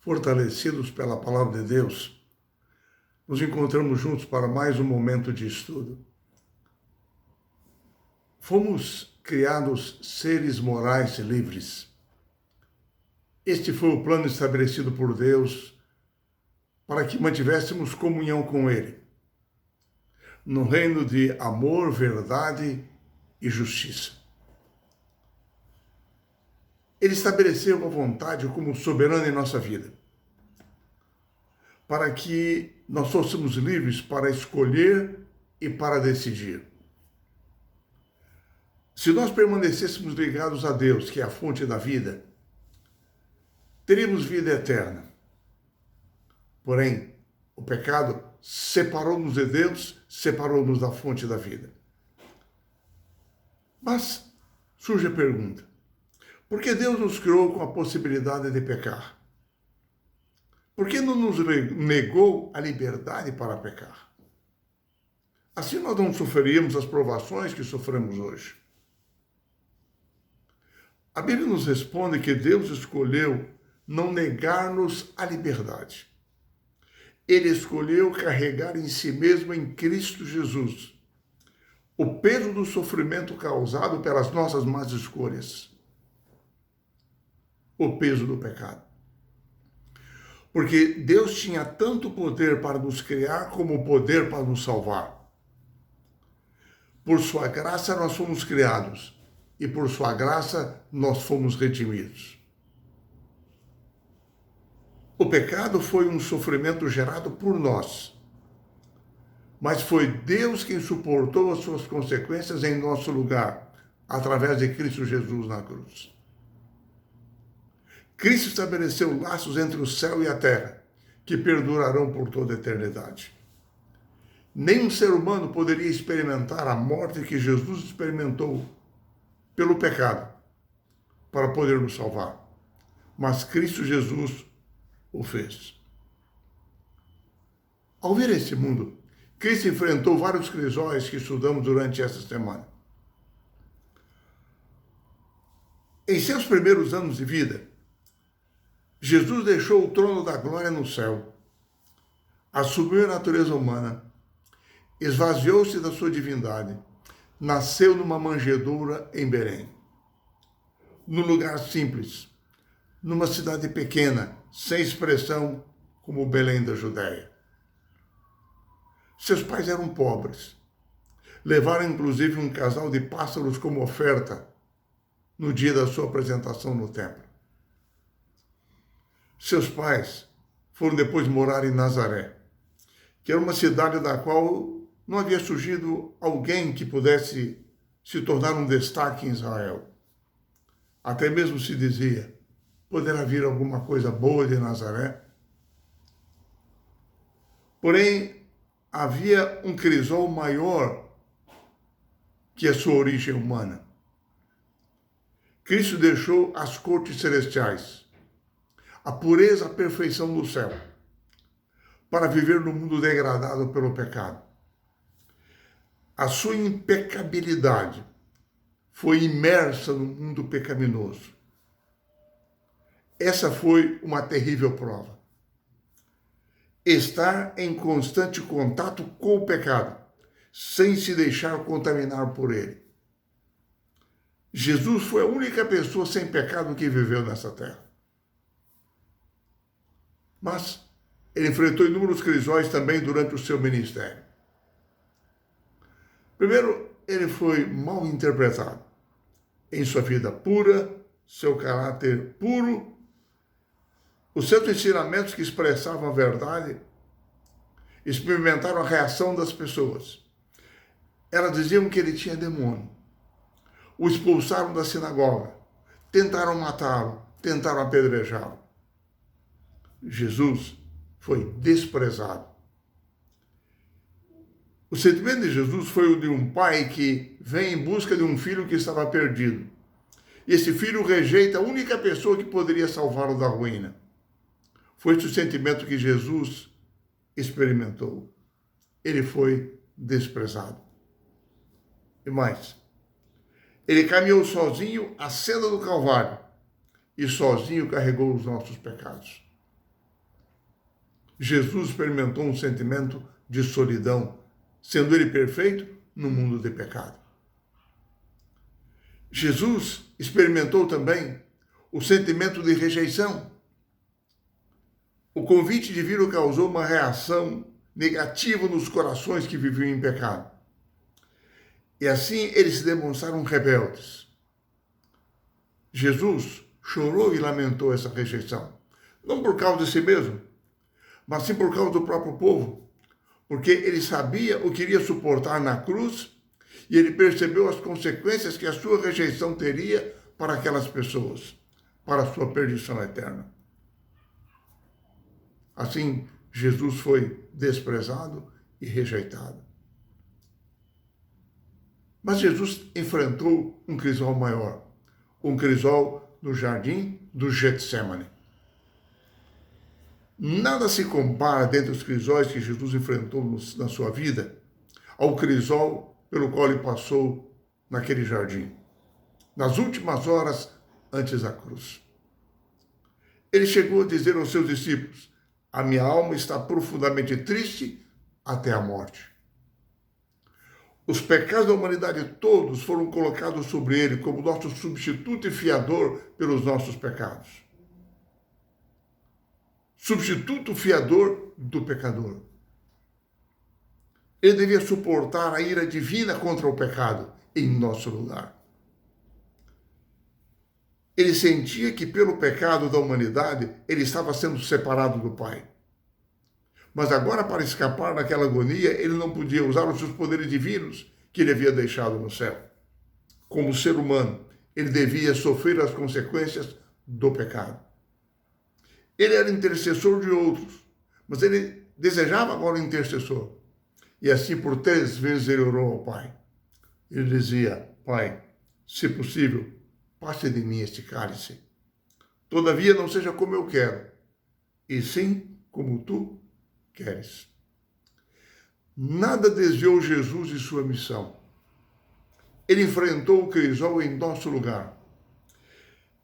fortalecidos pela palavra de Deus, nos encontramos juntos para mais um momento de estudo. Fomos criados seres morais livres. Este foi o plano estabelecido por Deus para que mantivéssemos comunhão com Ele, no reino de amor, verdade e justiça. Ele estabeleceu a vontade como soberana em nossa vida, para que nós fôssemos livres para escolher e para decidir. Se nós permanecêssemos ligados a Deus, que é a fonte da vida, teríamos vida eterna. Porém, o pecado separou-nos de Deus, separou-nos da fonte da vida. Mas surge a pergunta: por que Deus nos criou com a possibilidade de pecar? Por que não nos negou a liberdade para pecar? Assim nós não sofreríamos as provações que sofremos hoje. A Bíblia nos responde que Deus escolheu não negar-nos a liberdade. Ele escolheu carregar em si mesmo, em Cristo Jesus, o peso do sofrimento causado pelas nossas más escolhas, o peso do pecado. Porque Deus tinha tanto poder para nos criar como poder para nos salvar. Por sua graça nós fomos criados e por sua graça nós fomos redimidos. O pecado foi um sofrimento gerado por nós, mas foi Deus quem suportou as suas consequências em nosso lugar, através de Cristo Jesus na cruz. Cristo estabeleceu laços entre o céu e a terra, que perdurarão por toda a eternidade. Nenhum ser humano poderia experimentar a morte que Jesus experimentou pelo pecado, para poder nos salvar. Mas Cristo Jesus o fez. Ao vir a esse mundo, Cristo enfrentou vários crisóis que estudamos durante essa semana. Em seus primeiros anos de vida, Jesus deixou o trono da glória no céu, assumiu a natureza humana, esvaziou-se da sua divindade, nasceu numa manjedoura em Belém, num lugar simples, numa cidade pequena, sem expressão, como Belém da Judéia. Seus pais eram pobres. Levaram inclusive um casal de pássaros como oferta no dia da sua apresentação no templo. Seus pais foram depois morar em Nazaré, que era uma cidade da qual não havia surgido alguém que pudesse se tornar um destaque em Israel. Até mesmo se dizia: poderá vir alguma coisa boa de Nazaré? Porém, havia um crisol maior que a sua origem humana. Cristo deixou as cortes celestiais, a pureza, a perfeição do céu, para viver no mundo degradado pelo pecado. A sua impecabilidade foi imersa no mundo pecaminoso. Essa foi uma terrível prova. Estar em constante contato com o pecado, sem se deixar contaminar por ele. Jesus foi a única pessoa sem pecado que viveu nessa terra. Mas ele enfrentou inúmeros crisóis também durante o seu ministério. Primeiro, ele foi mal interpretado em sua vida pura, seu caráter puro, os seus ensinamentos que expressavam a verdade, experimentaram a reação das pessoas. Elas diziam que ele tinha demônio. O expulsaram da sinagoga, tentaram matá-lo, tentaram apedrejá-lo. Jesus foi desprezado. O sentimento de Jesus foi o de um pai que vem em busca de um filho que estava perdido. E esse filho rejeita a única pessoa que poderia salvá-lo da ruína. Foi esse o sentimento que Jesus experimentou. Ele foi desprezado. E mais, ele caminhou sozinho a senda do Calvário e sozinho carregou os nossos pecados. Jesus experimentou um sentimento de solidão, sendo ele perfeito no mundo de pecado. Jesus experimentou também o sentimento de rejeição. O convite divino causou uma reação negativa nos corações que viviam em pecado. E assim eles se demonstraram rebeldes. Jesus chorou e lamentou essa rejeição. Não por causa de si mesmo, mas sim por causa do próprio povo. Porque ele sabia o que iria suportar na cruz e ele percebeu as consequências que a sua rejeição teria para aquelas pessoas, para a sua perdição eterna. Assim, Jesus foi desprezado e rejeitado. Mas Jesus enfrentou um crisol maior, um crisol no jardim do Getsêmani. Nada se compara dentre os crisóis que Jesus enfrentou na sua vida ao crisol pelo qual ele passou naquele jardim, nas últimas horas antes da cruz. Ele chegou a dizer aos seus discípulos: a minha alma está profundamente triste até a morte. Os pecados da humanidade todos foram colocados sobre ele como nosso substituto e fiador pelos nossos pecados. Substituto fiador do pecador. Ele devia suportar a ira divina contra o pecado em nosso lugar. Ele sentia que pelo pecado da humanidade ele estava sendo separado do Pai. Mas agora, para escapar daquela agonia, ele não podia usar os seus poderes divinos que ele havia deixado no céu. Como ser humano, ele devia sofrer as consequências do pecado. Ele era intercessor de outros, mas ele desejava agora um intercessor. E assim, por 3 vezes, ele orou ao Pai. Ele dizia: Pai, se possível, passe de mim este cálice. Todavia, não seja como eu quero, e sim como tu queres. Nada desviou Jesus de sua missão. Ele enfrentou o crisol em nosso lugar,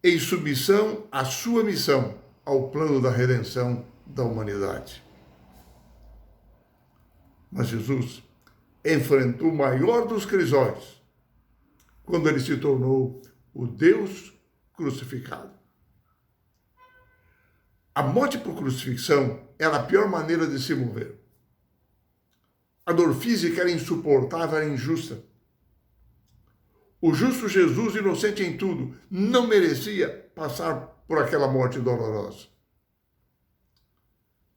em submissão à sua missão, ao plano da redenção da humanidade. Mas Jesus enfrentou o maior dos crisóis quando ele se tornou o Deus crucificado. A morte por crucifixão era a pior maneira de se morrer. A dor física era insuportável, era injusta. O justo Jesus, inocente em tudo, não merecia passar por aquela morte dolorosa.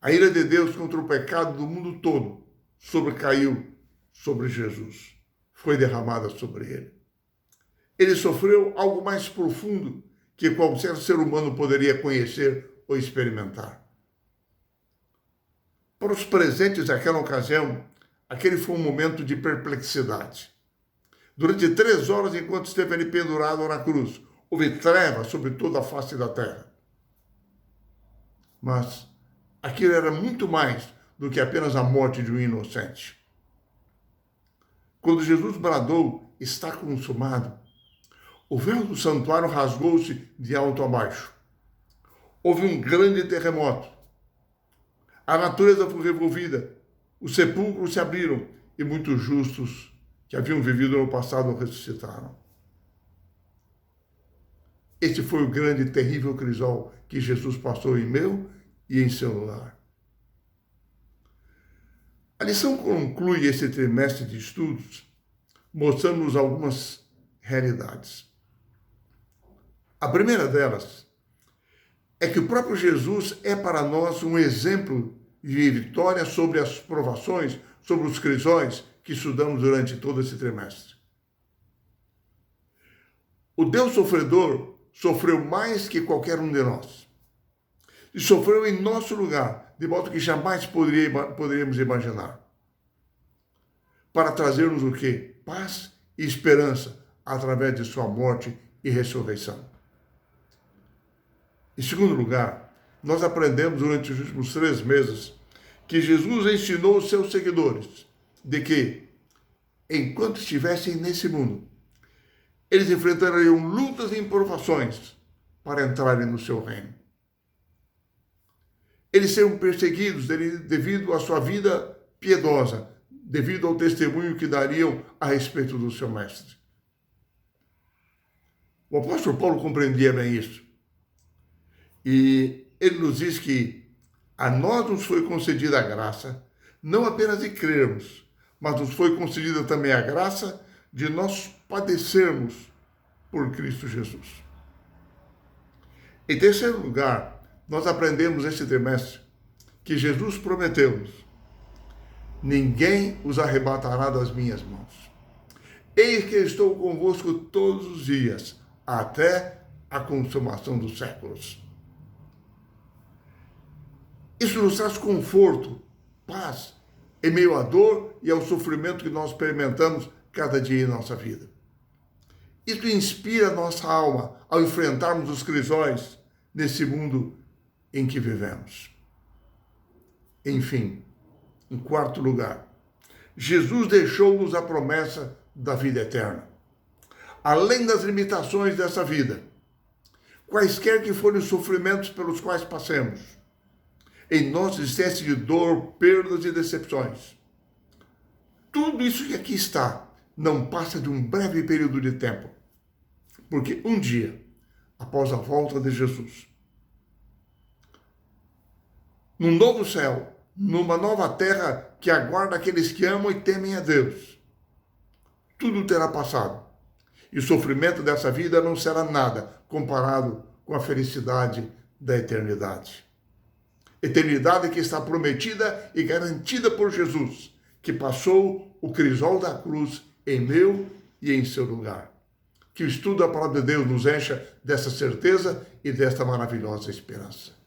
A ira de Deus contra o pecado do mundo todo sobrecaiu sobre Jesus. Foi derramada sobre ele. Ele sofreu algo mais profundo que qualquer ser humano poderia conhecer ou experimentar. Para os presentes daquela ocasião, aquele foi um momento de perplexidade. Durante 3 horas, enquanto esteve ali pendurado na cruz, houve trevas sobre toda a face da terra. Mas aquilo era muito mais do que apenas a morte de um inocente. Quando Jesus bradou: está consumado, o véu do santuário rasgou-se de alto a baixo. Houve um grande terremoto. A natureza foi revolvida, os sepulcros se abriram e muitos justos que haviam vivido no passado ressuscitaram. Este foi o grande e terrível crisol que Jesus passou em meu e em seu lugar. A lição conclui esse trimestre de estudos mostrando-nos algumas realidades. A primeira delas é que o próprio Jesus é para nós um exemplo de vitória sobre as provações, sobre os crisóis que estudamos durante todo esse trimestre. O Deus sofredor sofreu mais que qualquer um de nós. E sofreu em nosso lugar, de modo que jamais poderíamos imaginar. Para trazer-nos o quê? Paz e esperança através de sua morte e ressurreição. Em segundo lugar, nós aprendemos durante os últimos 3 meses que Jesus ensinou os seus seguidores de que, enquanto estivessem nesse mundo, eles enfrentariam lutas e improvações para entrarem no seu reino. eles serão perseguidos devido à sua vida piedosa, devido ao testemunho que dariam a respeito do seu mestre. O apóstolo Paulo compreendia bem isso. E ele nos diz que a nós nos foi concedida a graça, não apenas de crermos, mas nos foi concedida também a graça de nós padecermos por Cristo Jesus. Em terceiro lugar, nós aprendemos este trimestre que Jesus prometeu-nos: ninguém os arrebatará das minhas mãos. Eis que estou convosco todos os dias, até a consumação dos séculos. Isso nos traz conforto, paz, em meio à dor e ao sofrimento que nós experimentamos cada dia em nossa vida. Isso inspira a nossa alma ao enfrentarmos os crisóis nesse mundo em que vivemos. Enfim, em quarto lugar, Jesus deixou-nos a promessa da vida eterna. Além das limitações dessa vida, quaisquer que forem os sofrimentos pelos quais passemos, em nossa existência de dor, perdas e decepções, tudo isso que aqui está não passa de um breve período de tempo, porque um dia, após a volta de Jesus, num novo céu, numa nova terra que aguarda aqueles que amam e temem a Deus, tudo terá passado. E o sofrimento dessa vida não será nada comparado com a felicidade da eternidade. Eternidade que está prometida e garantida por Jesus, que passou o crisol da cruz em meu e em seu lugar. Que o estudo da palavra de Deus nos encha dessa certeza e desta maravilhosa esperança.